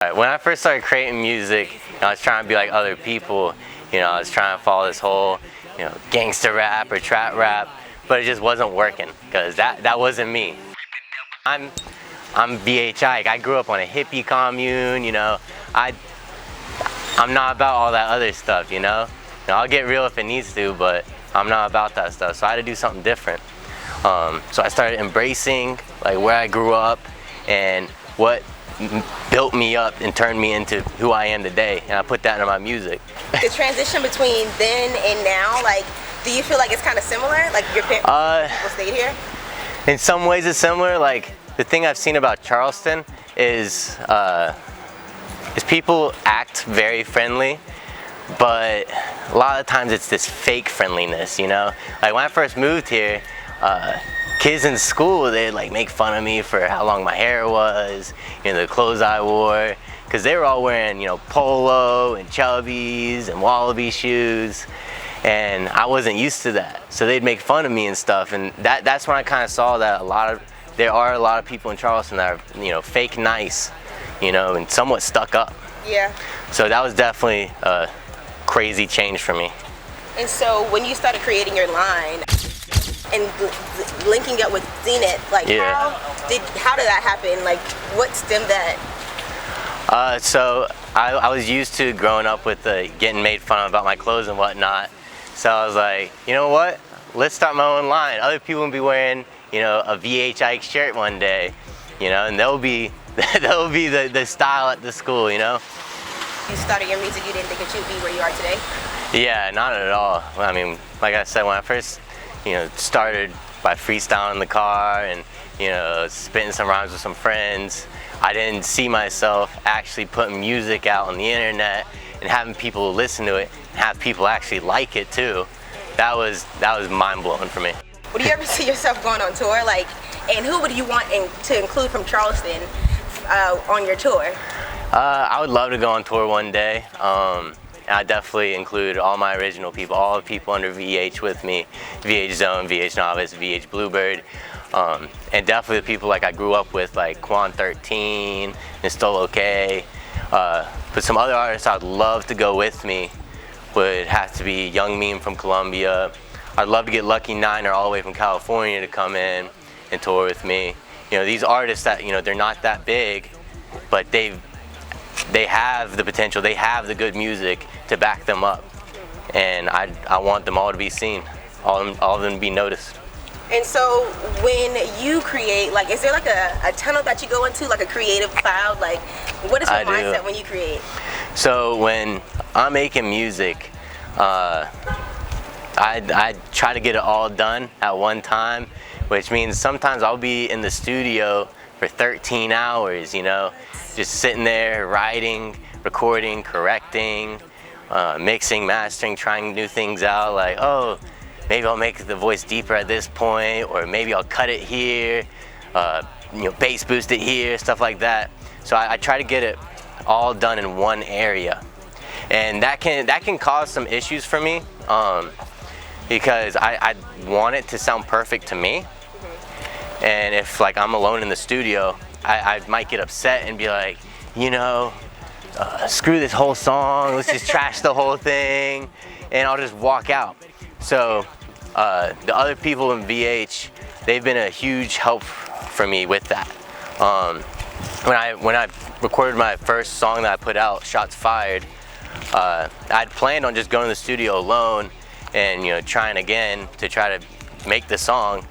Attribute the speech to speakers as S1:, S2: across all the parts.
S1: When I first started creating music, I was trying to be like other people. I was trying to follow this whole, gangster rap or trap rap, but it just wasn't working because that wasn't me. I'm BHI. I grew up on a hippie commune. I'm not about all that other stuff. I'll get real if it needs to, but I'm not about that stuff. So I had to do something different. So I started embracing like where I grew up and what built me up and turned me into who I am today, and I put that into my music.
S2: The transition between then and now, like, do you feel like it's kind of similar? Like your parents people stayed here?
S1: In some ways it's similar. Like the thing I've seen about Charleston is people act very friendly, but a lot of times it's this fake friendliness, Like when I first moved here, kids in school, they'd like make fun of me for how long my hair was, the clothes I wore, because they were all wearing, polo and chubbies and wallaby shoes, and I wasn't used to that. So they'd make fun of me and stuff, and that's when I kind of saw that there are a lot of people in Charleston that are, fake nice, and somewhat stuck up.
S2: Yeah.
S1: So that was definitely a crazy change for me.
S2: And so when you started creating your line and linking up with Zenith, like how did that happen? Like what stemmed that?
S1: So I was used to growing up with getting made fun of about my clothes and whatnot. So I was like, you know what? Let's start my own line. Other people will be wearing, a VH IKE shirt one day, and they'll be the style at the school,
S2: You started your music, you didn't think that you'd be where you are today?
S1: Yeah, not at all. I mean, like I said, when I first started by freestyling in the car and, spitting some rhymes with some friends, I didn't see myself actually putting music out on the internet and having people listen to it and have people actually like it too. That was mind-blowing for me.
S2: Would you ever see yourself going on tour? And who would you want to include from Charleston on your tour?
S1: I would love to go on tour one day. I definitely include all my original people, all the people under VH with me, VH Zone, VH Novice, VH Bluebird, and definitely the people like I grew up with, like Quan 13, and Still Okay. But some other artists I'd love to go with me would have to be Young Meme from Colombia. I'd love to get Lucky Niner all the way from California to come in and tour with me. These artists that, they're not that big, but they have the potential, they have the good music to back them up, and I want them all to be seen, all of them to be noticed.
S2: And so when you create, like, is there like a tunnel that you go into, like a creative cloud? Like, what is your mindset when you create?
S1: So when I'm making music, I try to get it all done at one time, which means sometimes I'll be in the studio for 13 hours, just sitting there writing, recording, correcting, mixing, mastering, trying new things out, like, oh, maybe I'll make the voice deeper at this point, or maybe I'll cut it here, bass boost it here, stuff like that. So I try to get it all done in one area, and that can cause some issues for me, because I want it to sound perfect to me. And if like I'm alone in the studio, I might get upset and be like, screw this whole song, let's just trash the whole thing, and I'll just walk out. So the other people in VH, they've been a huge help for me with that. When I recorded my first song that I put out, Shots Fired, I'd planned on just going to the studio alone and trying again to try to make the song.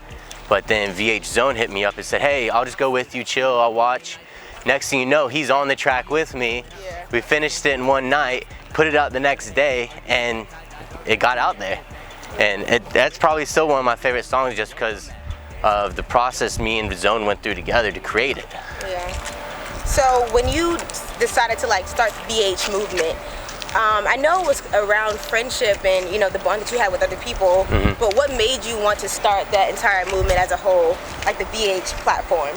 S1: But then VH Zone hit me up and said, hey, I'll just go with you, chill, I'll watch. Next thing you know, he's on the track with me.
S2: Yeah.
S1: We finished it in one night, put it out the next day, and it got out there. And that's probably still one of my favorite songs just because of the process me and Zone went through together to create it.
S2: Yeah. So when you decided to start the VH movement, I know it was around friendship and the bond that you had with other people, but what made you want to start that entire movement as a whole, like the VH platform?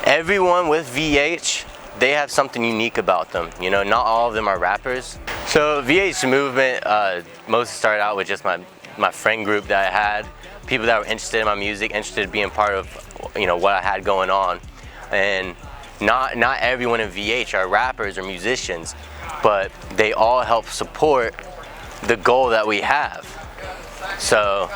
S1: Everyone with VH, they have something unique about them. Not all of them are rappers. So VH movement mostly started out with just my friend group that I had, people that were interested in my music, interested in being part of what I had going on. And not everyone in VH are rappers or musicians, but they all help support the goal that we have. So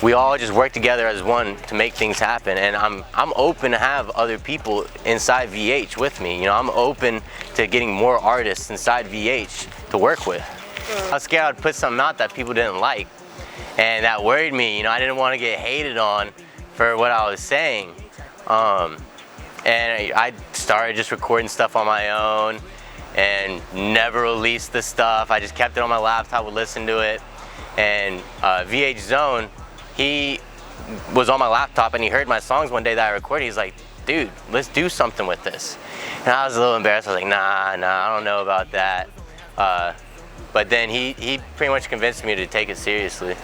S1: we all just work together as one to make things happen, and I'm open to have other people inside VH with me. You know, I'm open to getting more artists inside VH to work with. I was scared I'd put something out that people didn't like, and that worried me. You know, I didn't want to get hated on for what I was saying. And I started just recording stuff on my own and never released the stuff. I just kept it on my laptop, would listen to it. And VH Zone, he was on my laptop and he heard my songs one day that I recorded. He's like, dude, let's do something with this. And I was a little embarrassed. I was like, nah, I don't know about that. But then he pretty much convinced me to take it seriously.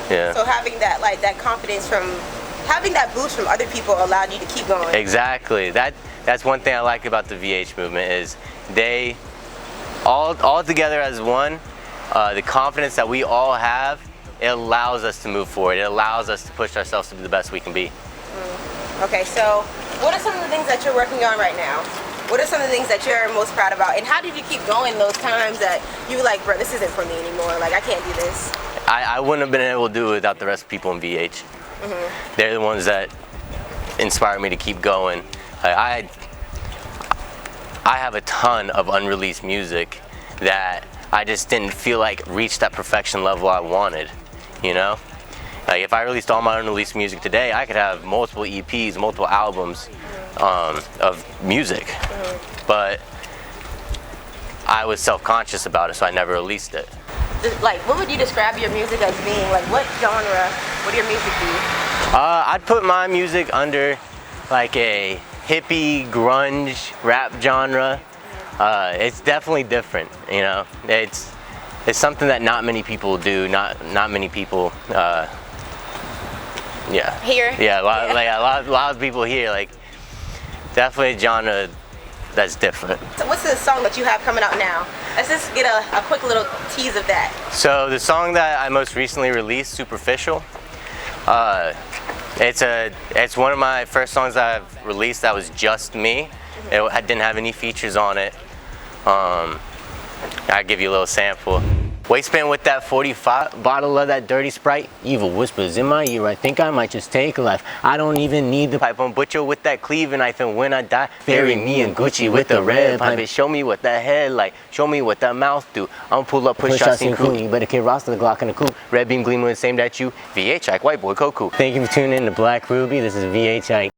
S1: Yeah.
S2: So having that, like, that confidence from, having that boost from other people allowed you to keep going.
S1: Exactly. That's one thing I like about the VH movement is they all together as one. The confidence that we all have, it allows us to move forward. It allows us to push ourselves to be the best we can be.
S2: Okay, so what are some of the things that you're working on right now? What are some of the things that you're most proud about? And how did you keep going those times that you were like, bro, this isn't for me anymore. Like, I can't do this.
S1: I wouldn't have been able to do it without the rest of people in VH. They're the ones that inspire me to keep going. I have a ton of unreleased music that I just didn't feel like reached that perfection level I wanted, you know? Like, if I released all my unreleased music today, I could have multiple EPs, multiple albums of music. But I was self-conscious about it, so I never released it.
S2: Like, what would you describe your music as being? Like, what genre would your music be?
S1: I'd put my music under like a hippie grunge rap genre. It's definitely different, you know. It's something that not many people do. Not many people. Yeah.
S2: Here.
S1: Yeah, a lot of people here. Like, definitely a genre that's different.
S2: So what's the song that you have coming out now? Let's just get a quick little tease of that.
S1: So the song that I most recently released, Superficial, it's one of my first songs that I've released that was just me. It didn't have any features on it. I'll give you a little sample. Waistband with that 45 bottle of that dirty Sprite. Evil whispers in my ear, I think I might just take a life. I don't even need the pipe on butcher with that cleaving knife, and when I die, bury me in Gucci with the red pipe. Show me what that head like, show me what that mouth do. I'm pull up, push shots in crew. You better kid roster the Glock in the coupe. Red beam gleaming, same that you. VH, like white boy, Koku. Thank you for tuning in to BlackRuby. This is VH IKE.